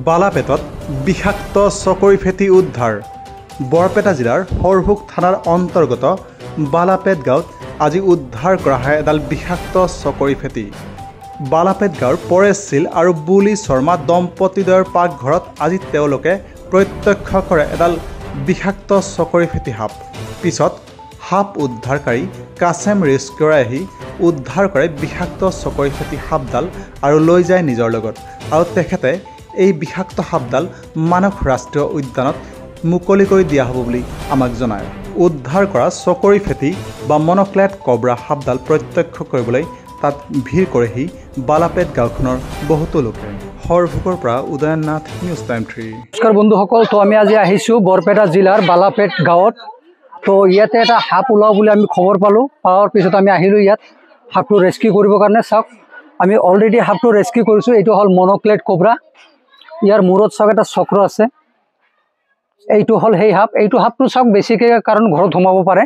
বালাপেটত বিষাক্ত চকৰি ফেটি উদ্ধাৰ। বৰপেটা জিলাৰ সৰভোগ থানাৰ অন্তৰ্গত বালাপেট গাঁৱত আজি উদ্ধাৰ কৰা হয় এডাল বিষাক্ত চকৰি ফেটি। বালাপেট গাঁৱৰ পৰেশ শীল আৰু বুলি শৰ্মা দম্পতিদ্বয়ৰ পাকঘৰত আজি তেওঁলোকে প্ৰত্যক্ষ কৰে এডাল বিষাক্ত চকৰি ফেটি সাপ। পিছত সাপ উদ্ধাৰকাৰী কাছেম ৰেস্কিউৰে আহি উদ্ধাৰ কৰে বিষাক্ত চকৰি ফেটি সাপডাল আৰু লৈ যায় নিজৰ লগত। আৰু তেখেতে এই বিষাক্ত সাপডাল মানস ৰাষ্ট্ৰীয় উদ্যানত মুকলি কৰি দিয়া হ'ব বুলি আমাক জনায়। উদ্ধাৰ কৰা চকৰি ফেটি বা মনক্লেট কবৰা সাপডাল প্ৰত্যক্ষ কৰিবলৈ তাত ভিৰ কৰেহি বালাপেট গাঁওখনৰ বহুতো লোকে। সৰভোগৰ পৰা উদয়ন নাথ, নিউজ টাইম 3। নমস্কাৰ বন্ধুসকল, তো আমি আজি আহিছোঁ বৰপেটা জিলাৰ বালাপেট গাঁৱত। তো ইয়াতে এটা সাপ ওলাও বুলি আমি খবৰ পালোঁ। পাৱাৰ পিছত আমি আহিলোঁ ইয়াত সাপটো ৰেস্কিউ কৰিবৰ কাৰণে। চাওক, আমি অলৰেডি সাপটো ৰেস্কিউ কৰিছোঁ। এইটো হ'ল মনক্লেট কবৰা। ইয়াৰ মূৰত চাওক এটা চক্ৰ আছে। এইটো হ'ল সেই সাপ। এইটো সাপটো চাওক বেছিকৈ কাৰণ ঘৰত সোমাব পাৰে,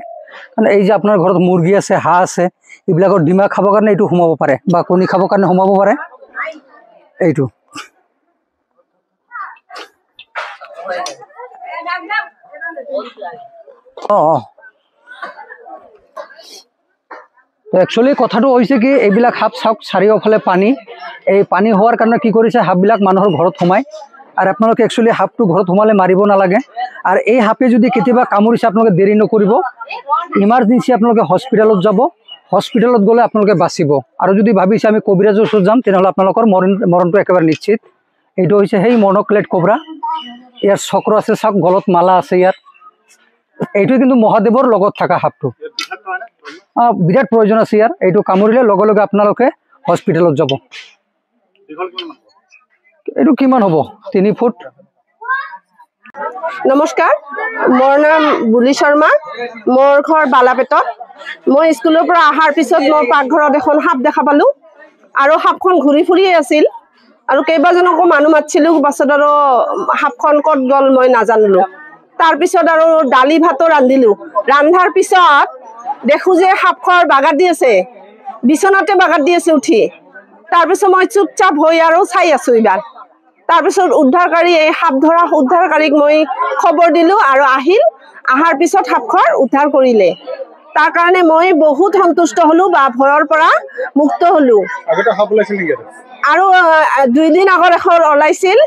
কাৰণ এই যে আপোনাৰ ঘৰত মুৰ্গী আছে, হাঁহ আছে, এইবিলাকৰ ডিমা খাবৰ কাৰণে এইটো সোমাব পাৰে বা কণী খাবৰ কাৰণে সোমাব পাৰে। এইটো একচুৱেলি কথাটো হৈছে কি, এইবিলাক সাপ চাওক চাৰিওফালে পানী। এই পানী হোৱাৰ কাৰণে কি কৰিছে, সাপবিলাক মানুহৰ ঘৰত সোমায়। আৰু আপোনালোকে একচুৱেলি সাপটো ঘৰত সোমালে মাৰিব নালাগে। আৰু এই সাপে যদি কেতিয়াবা কামুৰিছে, আপোনালোকে দেৰি নকৰিব, ইমাৰ্জেঞ্চি আপোনালোকে হস্পিটেলত যাব। হস্পিটেলত গ'লে আপোনালোকে বাচিব। আৰু যদি ভাবিছে আমি কবিৰাজৰ ওচৰত যাম, তেনেহ'লে আপোনালোকৰ মৰণটো একেবাৰে নিশ্চিত। এইটো হৈছে সেই মনক্লেট কবৰা। ইয়াৰ চক্ৰ আছে, চাওক গলত মালা আছে ইয়াৰ। এইটো কিন্তু মহাদেৱৰ লগত থকা সাপটো। বিৰাট প্ৰয়োজন আছে ইয়াৰ। এইটো কামুৰিলে লগে লগে আপোনালোকে হস্পিটেলত যাব। এইটো কিমান হ'ব? 3 ফুট। নমস্কাৰ, মোৰ নাম বুলি শৰ্মা। মোৰ ঘৰ বালাপেটত। মই স্কুলৰ পৰা অহাৰ পিছত মই পাকঘৰত এখন সাপ দেখা পালোঁ আৰু সাপখন ঘূৰি ফুৰিয়ে আছিল আৰু কেইবাজনকো মানুহ মাতিছিলোঁ। পাছত আৰু সাপখন ক'ত গ'ল মই নাজানিলোঁ। তাৰপিছত আৰু দালি ভাতো ৰান্ধিলোঁ। ৰন্ধাৰ পিছত দেখোঁ যে সাপখন বাগাত দি আছে, বিচনাতে বাগাত দি আছে উঠি। তাৰপিছত মই চুপচাপ হৈ আৰু চাই আছোঁ এইবাৰ। তাৰপিছত উদ্ধাৰকাৰী, এই সাপ ধৰা উদ্ধাৰকাৰীক মই খবৰ দিলোঁ আৰু অহাৰ পিছত সাপখন উদ্ধাৰ কৰিলে। তাৰ কাৰণে মই বহুত সন্তুষ্ট হ'লোঁ বা ভয়ৰ পৰা মুক্ত হ'লোঁ। আৰু 2 দিন আগত এখন ওলাইছিল,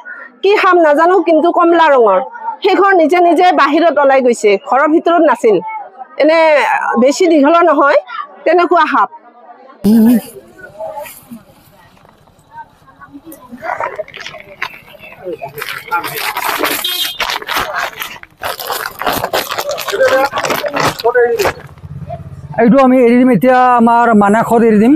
কি সাপ নাজানো, কিন্তু কমলা ৰঙৰ। সেইখন নিজে নিজে বাহিৰত ওলাই গৈছে, ঘৰৰ ভিতৰত নাছিল। এনে বেছি দীঘলৰ নহয়, তেনেকুৱা সাপ। এইটো আমি এৰি দিম এতিয়া, আমাৰ মানাসত এৰি দিম।